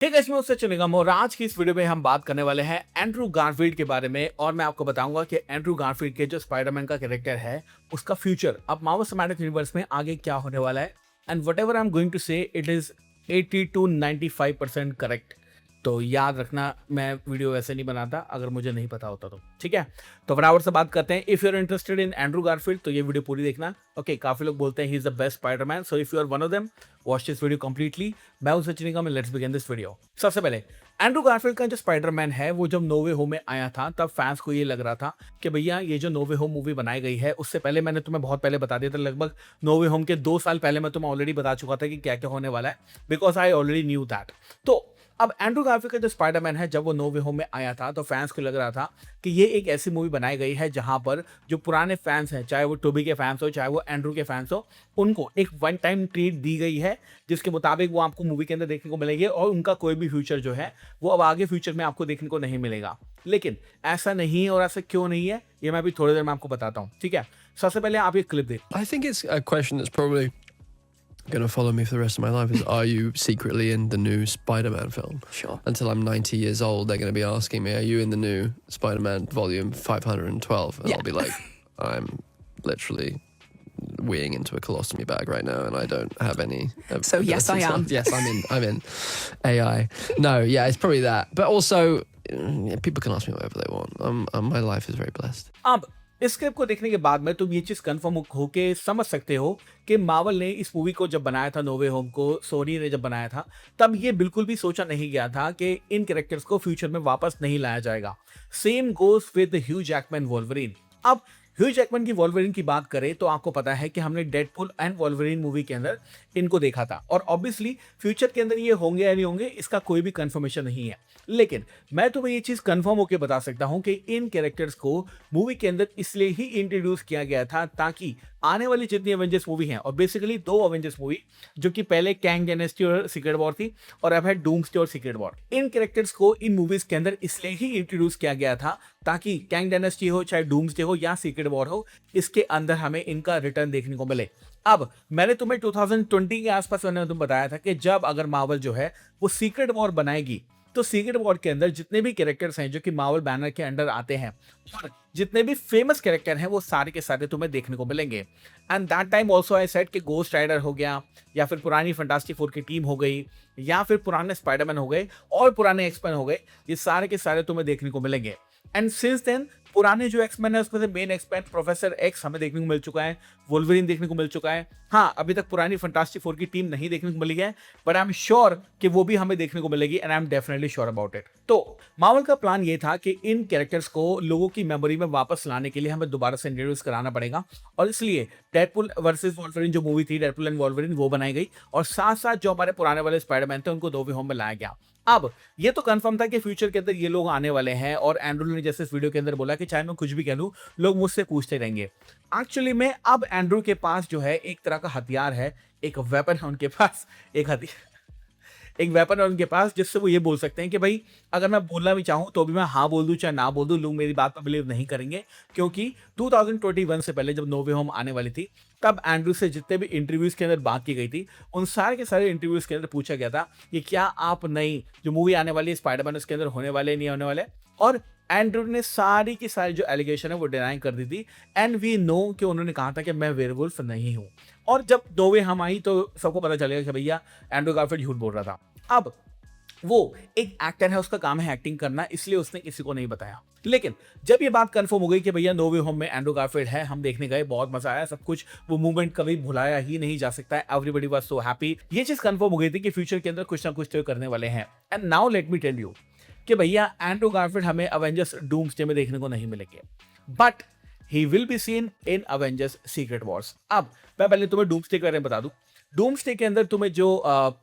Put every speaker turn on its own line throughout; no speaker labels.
ठीक है, इसमें उससे चलेगा और आज की इस वीडियो में हम बात करने वाले हैं एंड्रू गारफील्ड के बारे में और मैं आपको बताऊंगा कि एंड्रू गारफील्ड के जो स्पाइडरमैन का कैरेक्टर है उसका फ्यूचर अब मार्वल सिनेमैटिक यूनिवर्स में आगे क्या होने वाला है and whatever I am going to say it is 80 to 95% correct. तो याद रखना, मैं वीडियो वैसे नहीं बनाता अगर मुझे नहीं पता होता तो, ठीक है। तो फटाफट से बात करते हैं। If you are interested in Andrew Garfield तो ये वीडियो पूरी देखना। ओके, काफी लोग बोलते हैं he is the best Spiderman, so if you are one of them watch this video completely. मैं हूं Sachin Nigam, let's begin this video. सबसे पहले एंड्रू गारफील्ड का जो स्पाइडरमैन है वो जब नो वे होम में आया था तब फैंस को ये लग रहा था कि भैया ये जो नो वे होम मूवी बनाई गई है, उससे पहले मैंने तुम्हें बहुत पहले बता दिया था, लगभग नो वे होम के 2 साल पहले मैं तुम्हें ऑलरेडी बता चुका था कि क्या क्या होने वाला है, because I already knew that. तो अब एंड्रू गारफील्ड का जो स्पाइडरमैन है जब वो नो वे होम में आया था तो फैंस को लग रहा था कि ये एक ऐसी मूवी बनाई गई है जहां पर जो पुराने फैंस हैं, चाहे वो टोबी के फैंस हो चाहे वो एंड्रू के फैंस हो, उनको एक वन टाइम ट्रीट दी गई है जिसके मुताबिक वो आपको मूवी के अंदर देखने को मिलेगी और उनका कोई भी फ्यूचर जो है वो अब आगे फ्यूचर में आपको देखने को नहीं मिलेगा। लेकिन ऐसा नहीं है और ऐसा क्यों नहीं है ये मैं अभी थोड़ी देर में आपको बताता हूँ, ठीक है। सबसे पहले आप ये क्लिप देखिए।
I think it's a question that's probably going to follow me for the rest of my life is, are you secretly in the new Spider-Man film?
Sure.
Until I'm 90 years old, they're going to be asking me, are you in the new Spider-Man volume 512? And
Yeah.
I'll be like, I'm literally weeing into a colostomy bag right now and I don't have any
So, yes, I am.
Yes, I'm in AI. No, yeah, it's probably that. But also, people can ask me whatever they want. My life is very blessed.
अब इस clip को देखने के बाद में तुम ये चीज कंफर्म होके समझ सकते हो कि मार्वल ने इस मूवी को जब बनाया था, नो वे होम को सोनी ने जब बनाया था, तब ये बिल्कुल भी सोचा नहीं गया था कि इन कैरेक्टर्स को फ्यूचर में वापस नहीं लाया जाएगा। Same goes with Hugh Jackman Wolverine. अब ह्यू जैकमैन की वोल्वरिन की बात करें तो आपको पता है कि हमने डेडपुल एंड वोल्वरिन मूवी के अंदर इनको देखा था और ऑब्वियसली फ्यूचर के अंदर ये होंगे या नहीं होंगे इसका कोई भी कंफर्मेशन नहीं है। लेकिन मैं तुम्हें ये चीज कंफर्म होकर बता सकता हूं कि इन कैरेक्टर्स को मूवी के अंदर इसलिए ही इंट्रोड्यूस किया गया था ताकि आने वाली जितनी एवेंजर्स मूवी हैं, और बेसिकली 2 एवेंजर्स मूवी जो कि पहले कैंग डायनेस्टी और सीक्रेट वॉर थी और अब है डूम्सडे और सीक्रेट वॉर, इन कैरेक्टर्स को इन मूवीज के अंदर इसलिए ही इंट्रोड्यूस किया गया था ताकि कैंग डायनेस्टी हो चाहे डूम्सडे हो या सीक्रेट वॉर हो, इसके अंदर हमें इनका रिटर्न देखने को मिले। अब मैंने तुम्हें 2020 के आसपास मैंने तुम्हें बताया था कि जब अगर मार्वल जो है वो सीक्रेट वॉर बनाएगी तो सीक्रेट वॉर के अंदर जितने भी कैरेक्टर्स हैं जो कि मार्वल बैनर के अंडर आते हैं और जितने भी फेमस कैरेक्टर हैं वो सारे के सारे तुम्हें देखने को मिलेंगे। And that time also I said कि गोस्ट राइडर हो गया या फिर पुरानी फैंटास्टिक फोर की टीम हो गई या फिर पुराने स्पाइडरमैन हो गए और पुराने एक्समैन हो गए, ये सारे के सारे तुम्हें देखने को मिलेंगे। एंड सिंस देन पुराने जो एक्समैन है उसमें से मेन एक्समैन प्रोफेसर एक्स हमें देखने को मिल चुका है, वोल्वरिन देखने को मिल चुका है। हाँ, अभी तक पुरानी फैंटास्टिक फोर की टीम नहीं देखने को मिली है, बट आई एम श्योर कि वो भी हमें देखने को मिलेगी and I am definitely sure about it. तो मार्वल का प्लान ये था कि इन कैरेक्टर्स को लोगों की मेमोरी में वापस लाने के लिए हमें दोबारा से इंट्रोड्यूस कराना पड़ेगा और इसलिए डेडपुल वर्सेस वोल्वरिन जो मूवी थी, डेडपुल एंड वोल्वरिन, वो बनाई गई और साथ साथ जो हमारे पुराने वाले स्पाइडरमैन थे उनको नो वे होम में लाया गया। अब ये तो कंफर्म था कि फ्यूचर के अंदर ये लोग आने वाले हैं और एंड्रू ने जैसे इस वीडियो के अंदर बोला कि चाहे मैं कुछ भी कह लूं लोग मुझसे पूछते रहेंगे। एक्चुअली में अब एंड्रू के पास जो है एक तरह का हथियार है, एक वेपन है उनके पास, एक वेपन है उनके पास जिससे वो ये बोल सकते हैं कि भाई अगर मैं बोलना भी चाहूं तो भी मैं हाँ बोल दूं चाहे ना बोल दूं, लोग मेरी बात पर बिलीव नहीं करेंगे। क्योंकि 2021 से पहले जब नो वे होम आने वाली थी तब एंड्रू से जितने भी इंटरव्यूज के अंदर बात की गई थी उन सारे के सारे इंटरव्यूज के अंदर पूछा गया था कि क्या आप नई जो मूवी आने वाली है स्पाइडरमैन उसके अंदर होने वाले नहीं होने वाले, और एंड्रू ने सारी की सारी जो एलिगेशन है वो डिनाई कर दी थी। एंड वी नो कि उन्होंने कहा था कि मैं वेयरवुल्फ नहीं हूं, और जब नो वे हम आई तो सबको पता चलेगा कि भैया एंड्रू गारफील्ड झूठ बोल रहा था। अब वो एक एक्टर है, उसका काम है एक्टिंग करना, इसलिए उसने किसी को नहीं बताया। लेकिन जब ये बात कंफर्म हो गई कि भैया नो वे होम में एंड्रू गारफील्ड है, हम देखने गए, बहुत मजा आया, सब कुछ, वो मूवमेंट कभी भुलाया ही नहीं जा सकता है। Everybody was so happy. ये चीज कंफर्म हो गई थी कि फ्यूचर के अंदर कुछ ना कुछ तो करने वाले हैं। And now let me tell you कि भैया एंड्रू गारफील्ड हमें अवेंजर्स डूम्सडे में देखने को नहीं मिलेंगे, but he will be seen in Avengers Secret Wars. अब मैं पहले तुम्हें डूम्सडे के बारे में बता दूं। डूम्सडे के अंदर तुम्हें जो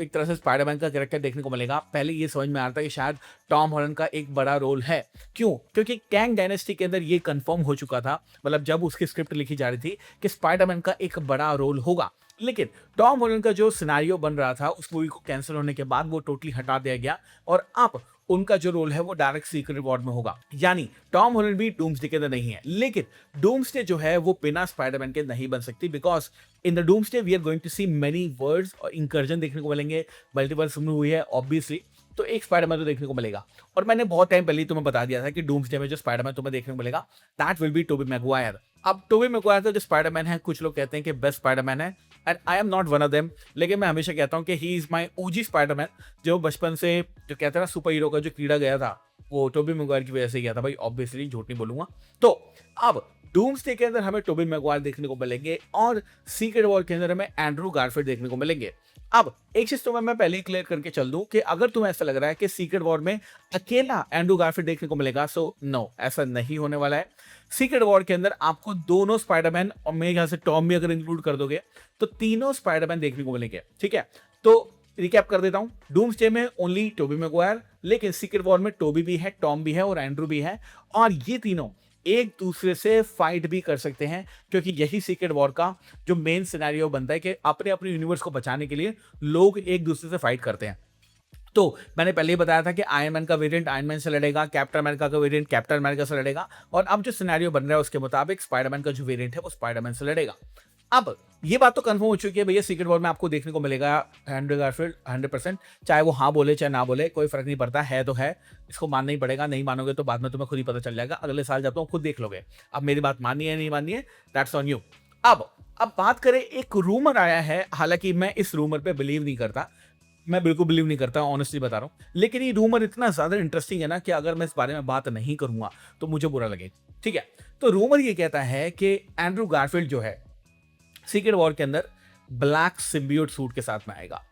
एक तरह से स्पाइडरमैन का कैरेक्टर देखने को मिलेगा, पहले ये समझ में आ रहा था कि शायद टॉम हॉलैंड का एक बड़ा रोल है। क्यों? क्योंकि कैंग डायनेस्टी के अंदर ये कंफर्म हो चुका था, मतलब जब उसकी स्क्रिप्ट लिखी जा रही थी कि स्पाइडरमैन का एक बड़ा रोल होगा। लेकिन टॉम हॉलैंड का जो सिनेरियो बन रहा था उस मूवी को कैंसिल होने के बाद वो टोटली हटा दिया गया और अब उनका जो रोल है वो डायरेक्ट सीक्रेट वॉर में होगा। यानी टॉम हॉलैंड भी डूम्सडे के अंदर नहीं है, लेकिन डूम्सडे जो है वो बिना स्पाइडरमैन के नहीं बन सकती, because in the Doomsday we are going to see many words और इंकर्जन देखने को मिलेंगे। मल्टीवर्स मूवी है ऑब्वियसली, तो एक स्पाइडरमैन तो देखने को मिलेगा। और मैंने बहुत टाइम पहले ही तुम्हें बता दिया था कि डूम्सडे में जो स्पाइडरमैन तुम्हें देखने को मिलेगा, that will be Tobey Maguire. अब टोबी मैगवायर का जो स्पाइडरमैन है, कुछ लोग कहते हैं कि बेस्ट स्पाइडरमैन है, and I am not one of them. लेकिन मैं हमेशा कहता हूँ कि he is my OG Spiderman, जो बचपन से जो कहते हैं ना सुपर हीरो का जो कीड़ा गया था, वो टोबी मैगवायर की वजह से गया था भाई, ऑब्वियसली झूठ नहीं बोलूंगा। तो अब डूम्सडे के अंदर हमें टोबी मैगवायर देखने को मिलेंगे और सीक्रेट वॉर के अंदर हमें एंड्रू गारफील्ड देखने को मिलेंगे। अब एक चीज तो मैं पहले ही क्लियर करके चल दूं कि अगर तुम्हें ऐसा लग रहा है कि सीक्रेट वॉर में अकेला एंड्रू गारफील्ड देखने को मिलेगा, सो नो, ऐसा नहीं होने वाला है। सीक्रेट वॉर के अंदर आपको दोनों स्पाइडरमैन और मेरे ख्याल से टॉम भी अगर इंक्लूड कर दोगे तो तीनों स्पाइडरमैन देखने को मिलेंगे। ठीक है, तो रिकैप कर देता हूं। डूम्सडे में ओनली टोबी मैगवायर, लेकिन सीक्रेट वॉर में टोबी भी है, टॉम भी है और एंड्रू भी है, और ये तीनों एक दूसरे से फाइट भी कर सकते हैं, क्योंकि यही सीक्रेट वॉर का जो मेन सिनेरियो बनता है कि अपने अपने यूनिवर्स को बचाने के लिए लोग एक दूसरे से फाइट करते हैं। तो मैंने पहले ही बताया था कि आयरन मैन का वेरिएंट आयरन मैन से लड़ेगा, कैप्टन अमेरिका का वेरिएंट कैप्टन अमेरिका से लड़ेगा, और अब जो सिनेरियो बन रहा है उसके मुताबिक स्पाइडरमैन का जो वेरिएंट है वो स्पाइडरमैन से लड़ेगा। अब ये बात तो कंफर्म हो चुकी है भैया, सीक्रेट वॉर में आपको देखने को मिलेगा एंड्रू गारफील्ड 100%, चाहे वो हाँ बोले चाहे ना बोले, कोई फर्क नहीं पड़ता, है तो है, इसको मानना ही पड़ेगा। नहीं मानोगे तो बाद में तुम्हें खुद ही पता चल जाएगा, अगले साल जब तुम खुद देख लोगे। अब मेरी बात माननी है नहीं माननी है, दैट्स ऑन यू। अब बात करें, एक रूमर आया है, हालांकि मैं इस रूमर पे बिलीव नहीं करता, मैं बिल्कुल बिलीव नहीं करता, ऑनेस्टली बता रहा हूँ, लेकिन ये रूमर इतना ज्यादा इंटरेस्टिंग है ना कि अगर मैं इस बारे में बात नहीं करूंगा तो मुझे बुरा लगेगा। ठीक है, तो रूमर ये कहता है कि एंड्रू गारफील्ड जो है सीक्रेट वॉर के अंदर ब्लैक सिम्बियोट सूट के साथ में आएगा।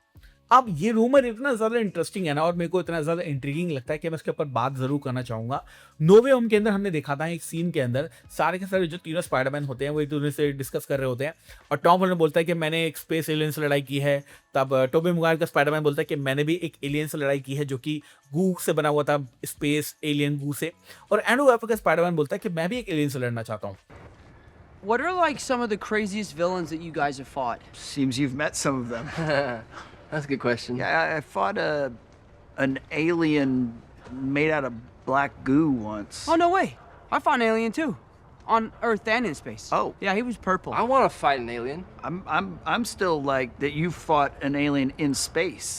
अब ये रूमर इतना ज्यादा इंटरेस्टिंग है ना, और मेरे को इतना ज्यादा इंट्रीगिंग लगता है कि मैं इसके ऊपर बात जरूर करना चाहूंगा। नो वे होम के अंदर हमने देखा था एक सीन के अंदर सारे के सारे जो तीनों स्पाइडरमैन होते हैं वो एक दूसरे से डिस्कस कर रहे होते हैं, और टॉम हॉलैंड बोलता है कि मैंने एक स्पेस एलियन से लड़ाई की है, तब टोबी मैगवायर का स्पाइडरमैन बोलता है कि मैंने भी एक एलियन से लड़ाई की है जो कि गू से बना हुआ था, स्पेस एलियन गू से, और एंड्रू गारफील्ड का स्पाइडरमैन बोलता है कि मैं भी एक एलियन से लड़ना चाहता हूँ।
What are like some of the craziest villains that you guys have fought?
Seems you've met some of them.
That's a good question.
Yeah, I fought an alien made out of black goo once.
Oh no way! I fought an alien too, on Earth and in space.
Oh.
Yeah, he was purple.
I want to fight an alien.
I'm still like that you fought an alien in space.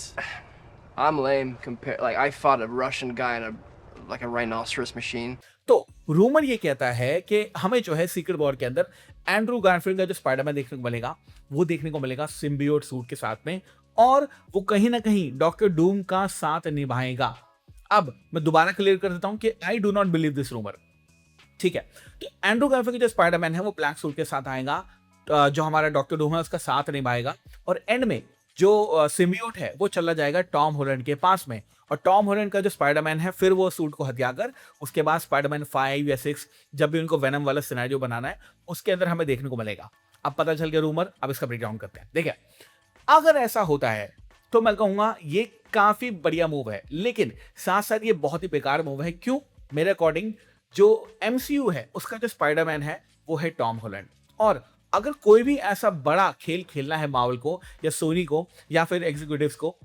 I'm lame compared. Like I fought a Russian guy in a rhinoceros machine.
तो rumour ये कहता है कि हमें जो है secret war के अंदर एंड्रू गारफील्ड का जो स्पाइडरमैन देखने को मिलेगा वो देखने को मिलेगा सिम्बियोट सूट के साथ में, और वो कहीं ना कहीं डॉक्टर डूम का साथ निभाएगा। अब मैं दोबारा क्लियर कर देता हूं कि I do not believe this rumour. ठीक है, तो एंड्रू गारफील्ड का जो स्पाइडरमैन है वो ब्लैक सूट के साथ आएगा, जो हमारा डॉक्टर डूम है उसका साथ निभाएगा, और एंड में जो सिम्बियोट है वो चला जाएगा टॉम हॉलैंड के पास में, और टॉम हॉलैंड का जो स्पाइडरमैन है फिर वो सूट को हथियाकर उसके बाद स्पाइडरमैन 5 या 6 जब भी उनको वेनम वाला सिनेरियो बनाना है उसके अंदर हमें देखने को मिलेगा। अब पता चल गया रूमर, अब इसका ब्रेकडाउन करते हैं। देखिए, अगर ऐसा होता है तो मैं कहूंगा ये काफी बढ़िया मूव है, लेकिन साथ साथ ये बहुत ही बेकार मूव है। क्यों? मेरे अकॉर्डिंग जो एमसीयू है उसका जो स्पाइडरमैन है वो है टॉम हॉलैंड, और अगर कोई भी ऐसा बड़ा खेल खेलना है मार्वल को या सोनी को या फिर एग्जीक्यूटिव्स को,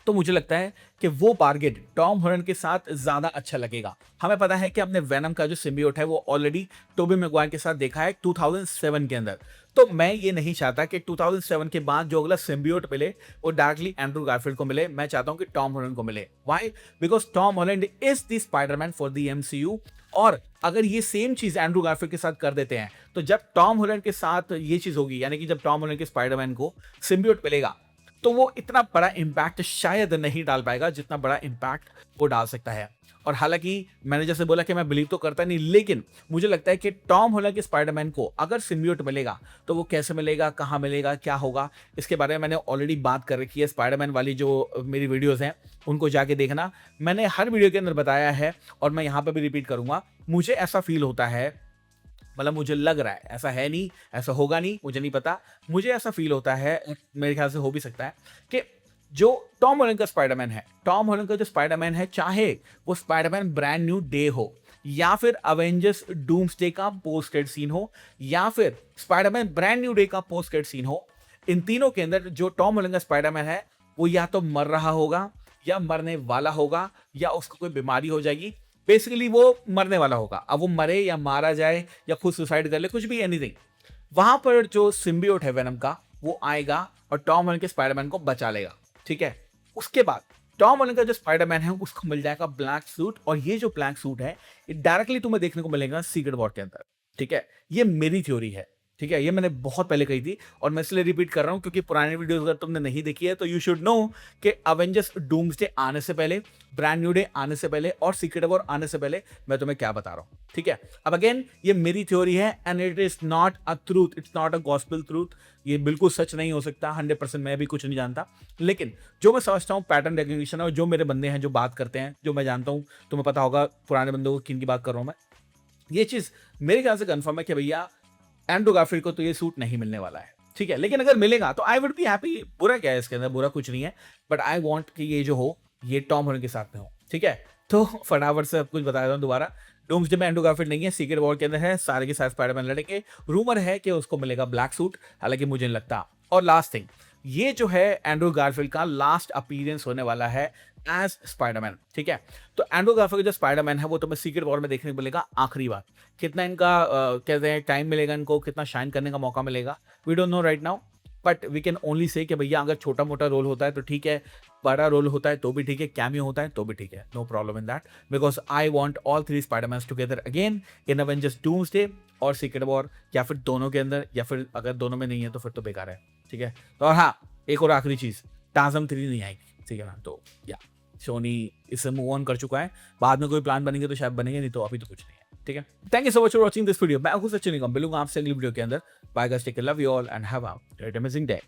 तो मुझे लगता है कि वो बार्गेन टॉम हॉलैंड के साथ ज्यादा अच्छा लगेगा। हमें पता है कि हमने वेनम का जो सिम्बियोट है वो ऑलरेडी टोबी मैगवायर के साथ देखा है 2007 के अंदर, तो मैं ये नहीं चाहता कि 2007 के बाद जो अगला सिम्बियोट मिले वो डायरेक्टली एंड्रू गारफील्ड को मिले। मैं चाहता हूं कि टॉम हॉलैंड को मिले। Why? Because Tom Holland is the Spiderman for the MCU, और अगर ये सेम चीज एंड्रू गारफील्ड के साथ कर देते हैं तो जब टॉम हॉलैंड के साथ ये चीज होगी, यानी कि जब टॉम हॉलैंड के स्पाइडरमैन को सिम्बियोट मिलेगा, तो वो इतना बड़ा इंपैक्ट शायद नहीं डाल पाएगा जितना बड़ा इंपैक्ट वो डाल सकता है। और हालांकि मैंने जैसे बोला कि मैं बिलीव तो करता नहीं, लेकिन मुझे लगता है कि टॉम हॉलैंड के स्पाइडरमैन को अगर सिम्बियोट मिलेगा तो वो कैसे मिलेगा, कहाँ मिलेगा, क्या होगा, इसके बारे में मैंने ऑलरेडी बात कर रखी है। स्पाइडरमैन वाली जो मेरी वीडियोस हैं उनको जाके देखना, मैंने हर वीडियो के अंदर बताया है और मैं यहाँ पर भी रिपीट करूंगा। मुझे ऐसा फील होता है, मतलब मुझे लग रहा है, ऐसा है नहीं, ऐसा होगा नहीं, मुझे नहीं पता, मुझे ऐसा फील होता है, मेरे ख्याल से हो भी सकता है कि जो टॉम हॉलैंड का स्पाइडरमैन है, टॉम हॉलैंड का जो स्पाइडरमैन है, चाहे वो स्पाइडरमैन ब्रांड न्यू डे हो या फिर अवेंजर्स डूम्सडे का पोस्ट क्रेडिट सीन हो या फिर स्पाइडरमैन ब्रांड न्यू डे का पोस्ट क्रेडिट सीन हो, इन तीनों के अंदर जो टॉम हॉलैंड का स्पाइडरमैन है वो या तो मर रहा होगा या मरने वाला होगा या उसको कोई बीमारी हो जाएगी। बेसिकली वो मरने वाला होगा, अब वो मरे या मारा जाए या खुद सुसाइड कर ले, कुछ भी, एनीथिंग। वहां पर जो सिम्बियोट है वेनम का वो आएगा और टॉम हॉलैंड के स्पाइडरमैन को बचा लेगा। ठीक है, उसके बाद टॉम हॉलैंड का जो स्पाइडरमैन है उसको मिल जाएगा ब्लैक सूट, और ये जो ब्लैक सूट है ये डायरेक्टली तुम्हें देखने को मिलेगा सीक्रेट वॉर के अंदर, ठीक है। ये मेरी थ्योरी है, ठीक है, ये मैंने बहुत पहले कही थी और मैं इसलिए रिपीट कर रहा हूं क्योंकि पुराने वीडियोस अगर तुमने नहीं देखी है तो यू शुड नो कि अवेंजर्स डूम्सडे आने से पहले, ब्रांड न्यू डे आने से पहले और सीक्रेट वॉर आने से पहले मैं तुम्हें क्या बता रहा हूं, ठीक है। अब अगेन ये मेरी थ्योरी है and it is not a truth, it's not a gospel truth, ये बिल्कुल सच नहीं हो सकता 100%, मैं भी कुछ नहीं जानता, लेकिन जो मैं समझता हूँ पैटर्न रिकग्निशन, और जो मेरे बंदे हैं जो बात करते हैं, जो मैं जानता हूँ, तुम्हें पता होगा पुराने बंदों को किन की बात कर रहा हूँ मैं, ये चीज मेरे ख्याल से कंफर्म है कि भैया एंड्रू गारफील्ड को तो ये सूट नहीं मिलने वाला है, ठीक है। लेकिन अगर मिलेगा तो आई वुड बी हैप्पी, बुरा क्या है इसके अंदर, बुरा कुछ नहीं है, बट आई वांट कि ये जो हो ये टॉम हॉलैंड के साथ में हो, ठीक है। तो फटाफट से सब कुछ बता देता हूँ दोबारा, डूम्सडे में एंड्रू गारफील्ड नहीं है, सीक्रेट वॉर के अंदर है, सारे के सारे स्पाइडरमैन लड़ेंगे, रूमर है कि उसको मिलेगा ब्लैक सूट, हालांकि मुझे नहीं लगता। और लास्ट थिंग, ये जो है एंड्रू गारफील्ड का लास्ट अपीयरेंस होने वाला है एज स्पाइडरमैन, ठीक है। तो एंड्रू गारफील्ड का जो स्पाइडरमैन है वो तुम्हें सीक्रेट वॉर में देखने को मिलेगा आखिरी बार, कितना इनका कहते हैं टाइम मिलेगा इनको, कितना शाइन करने का मौका मिलेगा, we don't know right now, but we can only say कि भैया अगर छोटा मोटा रोल होता है तो ठीक है, बड़ा रोल होता है तो भी ठीक है, कैमियो होता है तो भी ठीक है, no problem in that, because I want all three Spidermans together again in Avengers Doomsday और सीक्रेट वॉर, या फिर दोनों के अंदर, या फिर अगर दोनों में नहीं है तो फिर तो बेकार है, ठीक है। तो और हाँ, एक और आखिरी चीज, टाज़म 3 नहीं आएगी, ठीक है ना, तो या सोनी इससे मूव ऑन कर चुका है, बाद में कोई प्लान बनेंगे तो शायद बनेंगे, नहीं तो अभी तो कुछ नहीं है, ठीक है। Thank you so much for watching this video, मैं आपको सचिन निगम मिलूंगा आपसे अगली वीडियो के अंदर, bye guys, take care, love you all and have a great amazing day.